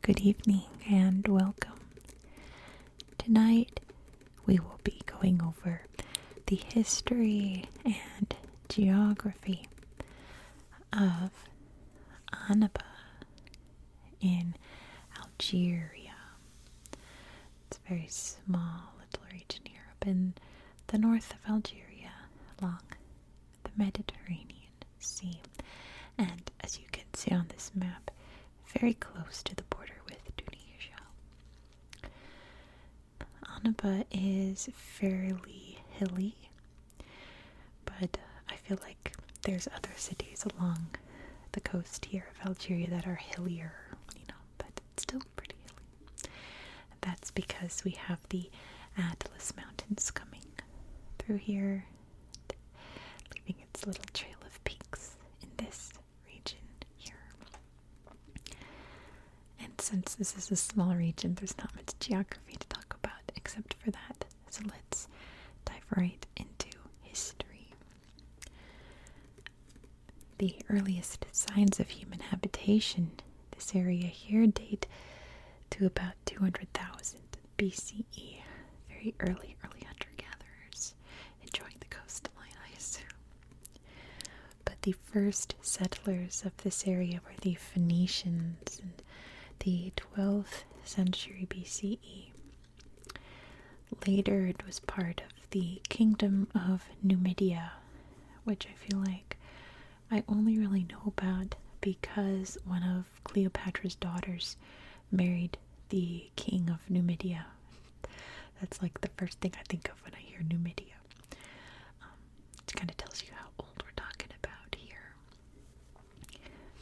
good evening, and welcome. Tonight we will be going over the history and geography of Annaba in Algeria. It's a very small little region here up in the north of Algeria along the Mediterranean Sea. And as you can see on this map, very close to the border with Tunisia. Annaba is fairly hilly, but I feel like there's other cities along the coast here of Algeria that are hillier, but it's still pretty hilly. And that's because we have the Atlas Mountains coming through here, leaving its little trail of peaks in this region here. And since this is a small region, there's not much geography to talk about except for that. So let's dive right into history. The earliest signs of human habitation in this area here date to about 200,000 BCE. Very early hunter-gatherers enjoying the coastline, I assume. But the first settlers of this area were the Phoenicians in the 12th century BCE. Later it was part of the kingdom of Numidia, which I feel like I only really know about because one of Cleopatra's daughters married the king of Numidia. That's like the first thing I think of when I hear Numidia. It kind of tells you how old we're talking about here.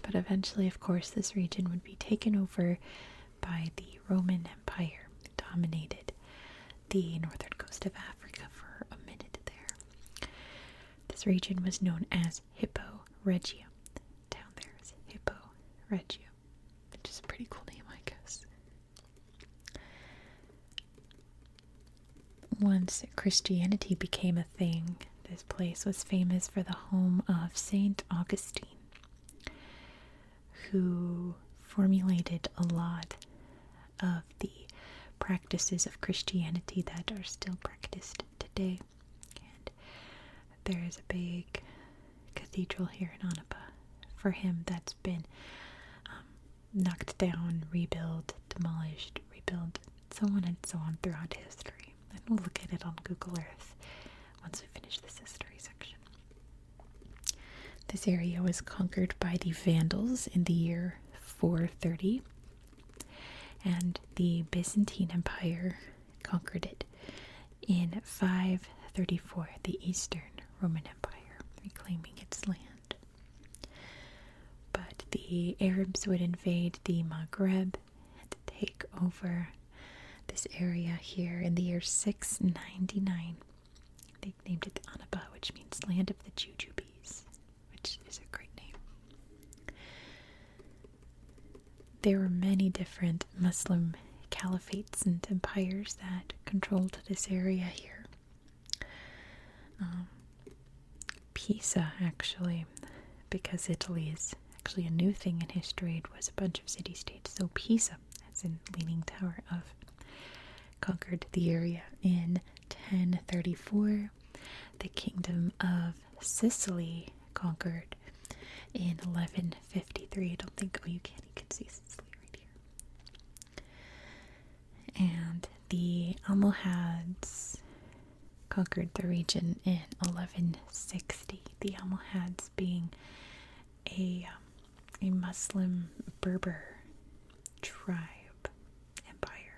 But eventually, of course, this region would be taken over by the Roman Empire, who dominated the northern coast of Africa for a minute there. This region was known as Hippo Regia. Down there is Hippo Regia, which is a pretty cool name, I guess. Once Christianity became a thing, this place was famous for the home of Saint Augustine, who formulated a lot of the practices of Christianity that are still practiced today. And there is a big cathedral here in Annaba for him that's been knocked down, rebuilt, demolished, rebuilt, so on and so on throughout history. And we'll look at it on Google Earth once we finish this history section. This area was conquered by the Vandals in the year 430, and the Byzantine Empire conquered it in 534, the Eastern Roman Empire, reclaiming its land. But the Arabs would invade the Maghreb and take over this area here in the year 699. They named it Annaba, which means land of the Jujubes, which is a great name. There were many different Muslim caliphates and empires that controlled this area here. Pisa, actually, because Italy is actually a new thing in history, it was a bunch of city-states. So Pisa, as in Leaning Tower of, conquered the area in 1034. The kingdom of Sicily conquered in 1153. I don't think, you can see Sicily right here. And the Almohads conquered the region in 1160. The Almohads being a Muslim Berber tribe, empire,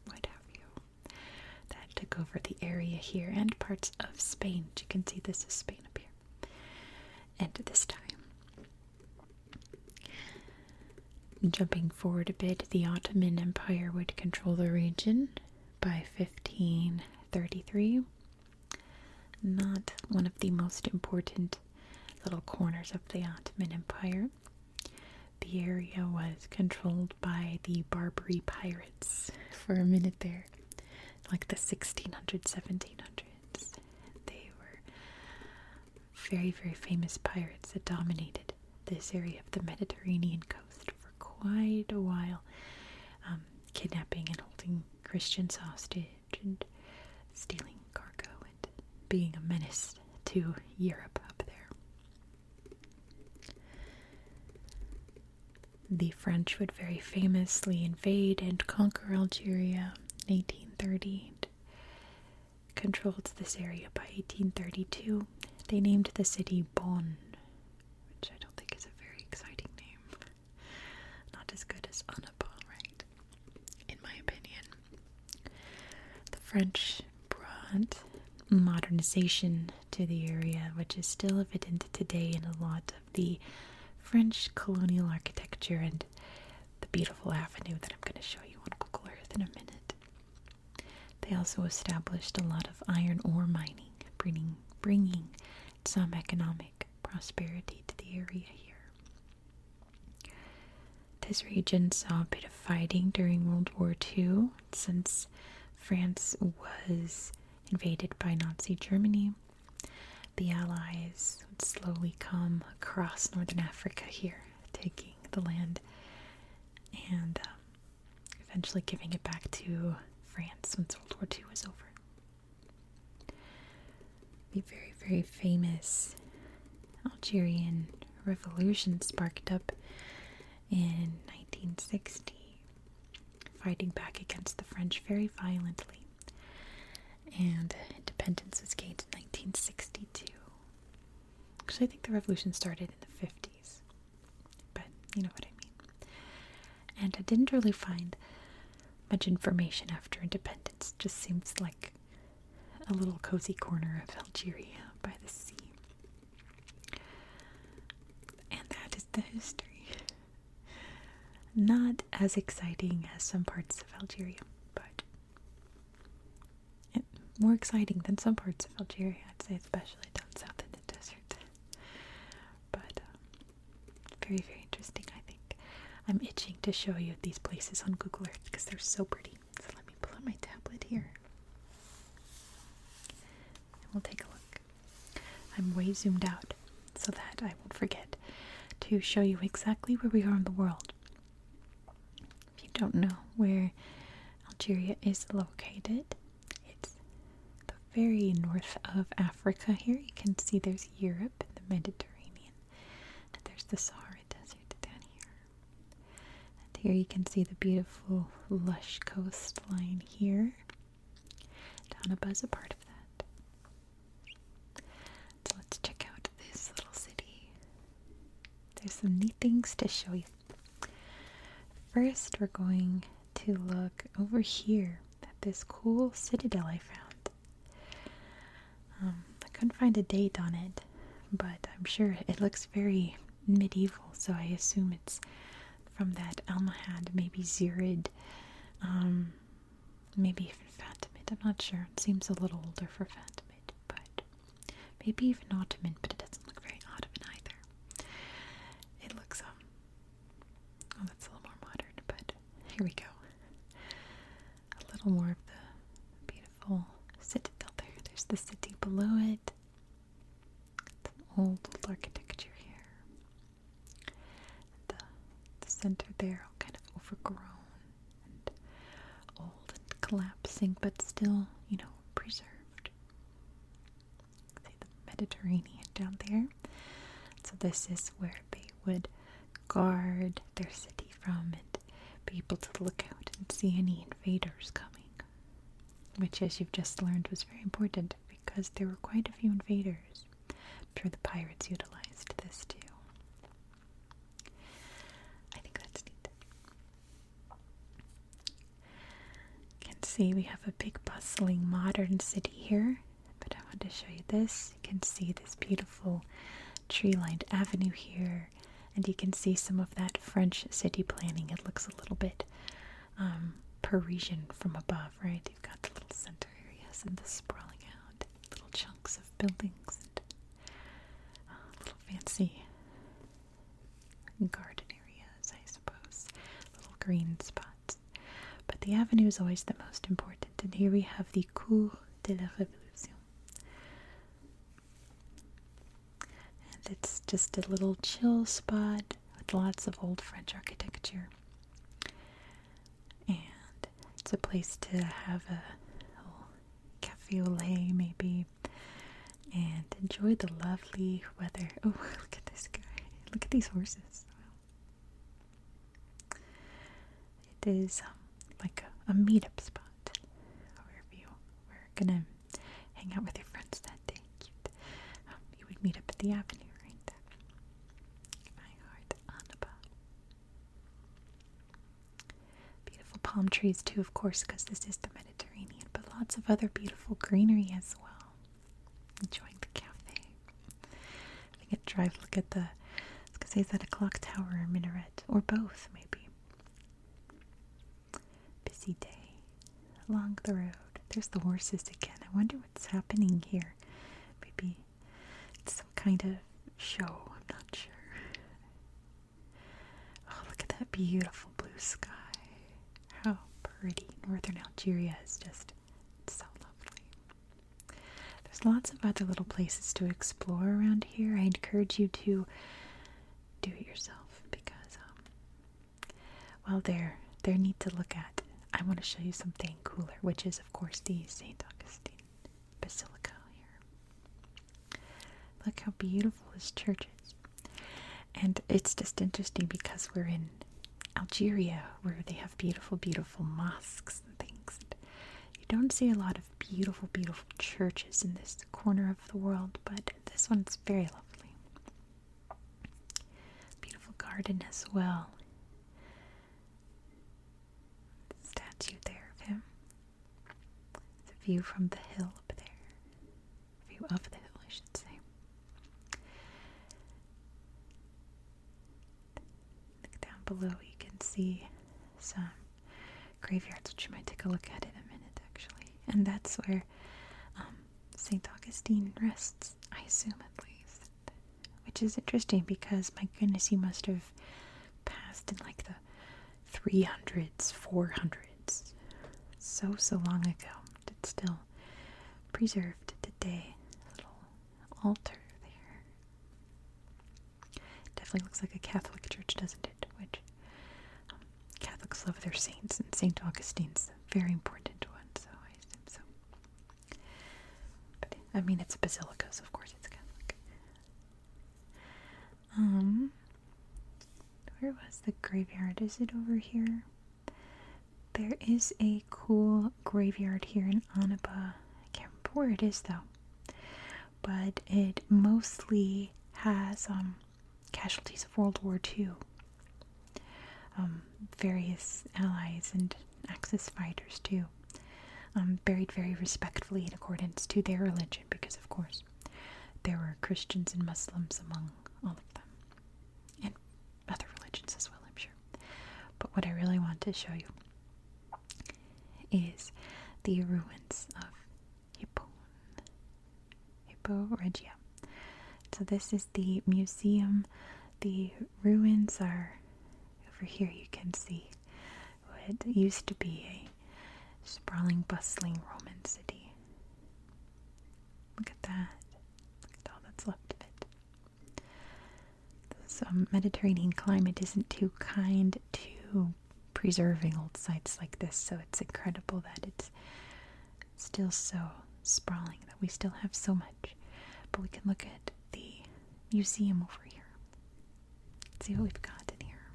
what have you, that took over the area here and parts of Spain. You can see this is Spain up here. And this time, jumping forward a bit, the Ottoman Empire would control the region by 1533. Not one of the most important little corners of the Ottoman Empire. The area was controlled by the Barbary pirates for a minute there, like the 1600s, 1700s. They were very, very famous pirates that dominated this area of the Mediterranean coast for quite a while, kidnapping and holding Christians hostage and stealing cargo and being a menace to Europe up there. The French would very famously invade and conquer Algeria in 1830 and controlled this area by 1832. They named the city Bonn, which I don't think is a very exciting name. Not as good as Annaba, right? In my opinion. The French brought modernization to the area, which is still evident today in a lot of the French colonial architecture and the beautiful avenue that I'm going to show you on Google Earth in a minute. They also established a lot of iron ore mining, bringing some economic prosperity to the area here. This region saw a bit of fighting during World War II, since France was invaded by Nazi Germany. The Allies would slowly come across northern Africa here, taking the land and eventually giving it back to France once World War II was over. The very, very famous Algerian Revolution sparked up in 1960, fighting back against the French very violently. And independence was gained in 1962. Actually, I think the revolution started in the 50s, but you know what I mean. And I didn't really find much information after independence. It just seems like a little cozy corner of Algeria by the sea. And that is the history. Not as exciting as some parts of Algeria, but more exciting than some parts of Algeria, I'd say, especially down south in the desert. But very, very interesting, I think. I'm itching to show you these places on Google Earth because they're so pretty. So let me pull out my tablet here. And we'll take a look. I'm way zoomed out so that I won't forget to show you exactly where we are in the world. If you don't know where Algeria is located, very north of Africa here. You can see there's Europe and the Mediterranean, and there's the Sahara Desert down here. And here you can see the beautiful lush coastline here. Annaba is a part of that. So let's check out this little city. There's some neat things to show you. First, we're going to look over here at this cool citadel I found. I couldn't find a date on it, but I'm sure it looks very medieval, so I assume it's from that Almohad, maybe Zirid, maybe even Fatimid. I'm not sure. It seems a little older for Fatimid, but maybe even Ottoman, but it doesn't look very Ottoman either. It looks, oh, that's a little more modern, but here we go. A little more of the beautiful citadel there. There's the city below it. Some old architecture here. The center there, all kind of overgrown and old and collapsing, but still, preserved. See the Mediterranean down there. So this is where they would guard their city from and be able to look out and see any invaders coming. Which, as you've just learned, was very important because there were quite a few invaders. I'm sure the pirates utilized this too. I think that's neat. You can see we have a big bustling modern city here, but I want to show you this. You can see this beautiful tree-lined avenue here, and you can see some of that French city planning. It looks a little bit Parisian from above, right? You've got the little center areas and the sprawling out little chunks of buildings and little fancy garden areas, I suppose. Little green spots. But the avenue is always the most important, and here we have the Cour de la Révolution. And it's just a little chill spot with lots of old French architecture. And it's a place to have a little cafe au lait, maybe, and enjoy the lovely weather. Oh, look at this guy. Look at these horses. It is like a meetup spot. Wherever you were gonna hang out with your friends that day. Cute. You would meet up at the avenue, right? My heart, Annaba. Beautiful palm trees too, of course, because this is the Mediterranean, but lots of other beautiful greenery as well. Enjoying the cafe. I get to drive, look at the, I was gonna say, is that a clock tower or minaret? Or both, maybe. Busy day along the road. There's the horses again. I wonder what's happening here. Maybe it's some kind of show. I'm not sure. Oh, look at that beautiful blue sky. How pretty. Northern Algeria is just so lovely. There's lots of other little places to explore around here. I encourage you to do it yourself because, well, they're neat to look at. I want to show you something cooler, which is, of course, the St. Augustine Basilica here. Look how beautiful this church is. And it's just interesting because we're in Algeria, where they have beautiful, beautiful mosques and things. And you don't see a lot of beautiful, beautiful churches in this corner of the world, but this one's very lovely. Beautiful garden as well. Statue there of him. It's a view from the hill up there. View of the hill, I should say. Look down below, you can see some graveyards, which you might take a look at in a minute, actually. And that's where St. Augustine rests, I assume at least. Which is interesting because, my goodness, he must have passed in like the 300s, 400s, so long ago. It's still preserved today. A little altar there. Definitely looks like a Catholic church, doesn't it? Which Catholics love their saints, and St. Augustine's a very important one, so I assume so. But I mean, it's a basilica, so of course it's Catholic. Where was the graveyard? Is it over here? There is a cool graveyard here in Annaba. I can't remember where it is though. But it mostly has casualties of World War II. Various allies and Axis fighters too. Buried very respectfully in accordance to their religion, because of course there were Christians and Muslims among all of them. And other religions as well, I'm sure. But what I really want to show you is the ruins of Hippo Regia. So this is the museum. The ruins are over here. You can see what used to be a sprawling, bustling Roman city. Look at that. Look at all that's left of it. This Mediterranean climate isn't too kind to preserving old sites like this, so it's incredible that it's still so sprawling, that we still have so much. But we can look at the museum over here. Let's see what we've got in here.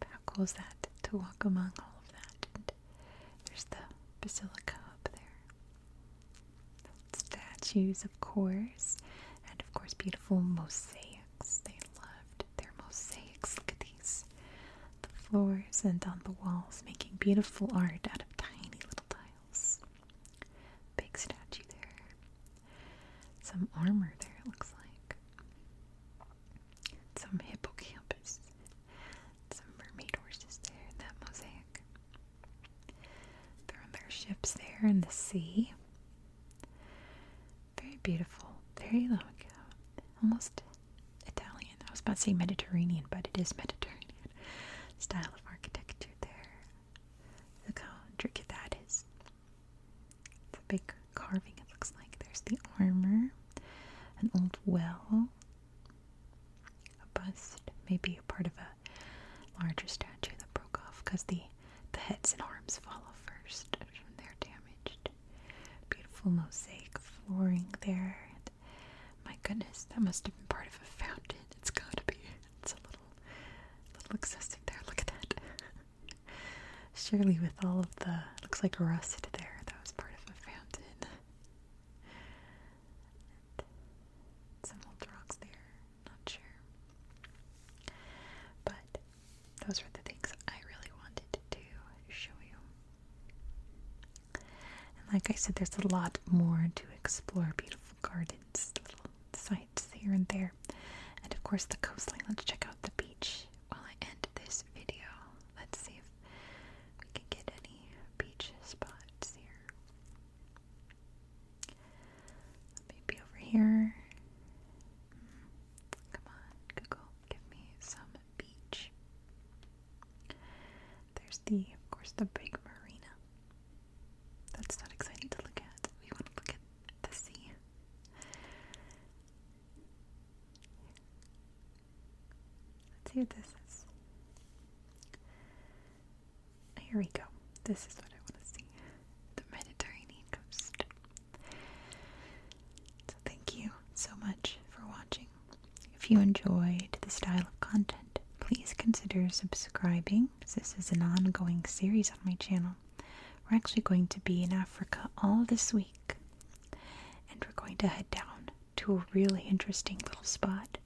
How cool is that to walk among all of that? And there's the basilica up there. Statues, of course, and of course beautiful mosaics. They loved their mosaics. Look at these. The floors and on the walls, making beautiful art out of tiny little tiles. Big statue there. Some armor there, it looks like. Some hippocampus. Some mermaid horses there in that mosaic. They're on their ships there in the sea. Very beautiful. Very like almost Italian. I was about to say Mediterranean, but it is Mediterranean style of architecture there. Look how intricate that is. It's a big carving, it looks like. There's the armor, an old well, bust, maybe a part of a larger statue that broke off because the heads and arms fall off first when they're damaged. Beautiful mosaic flooring there. And my goodness, that must have been part of a fountain. It's gotta be. It's a little excessive there. Look at that. Surely with all of the, looks like rust there, that was part of a fountain. And some old rocks there, not sure. But those were the things I really wanted to show you. And like I said, there's a lot more to explore. Beautiful gardens, little sites here and there. And of course the coastline. Let's check out the beach while I end this video. Let's see if we can get any beach spots here. Maybe over here. Come on, Google, give me some beach. There's of course, the big marina. That's not exciting to look at. We want to look at the sea. Let's see what this is. Here we go. This is what I want to see. The Mediterranean coast. So thank you so much for watching. If you enjoyed this style of content, please consider subscribing, as this is an ongoing series on my channel. We're actually going to be in Africa all this week, and we're going to head down to a really interesting little spot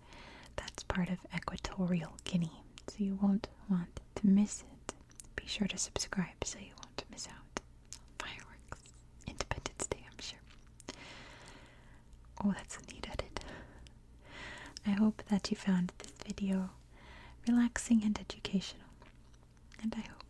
that's part of Equatorial Guinea, so you won't want to miss it. Be sure to subscribe so you won't miss out on fireworks. Independence Day, I'm sure. Oh, that's a neat edit. I hope that you found this video relaxing and educational, and I hope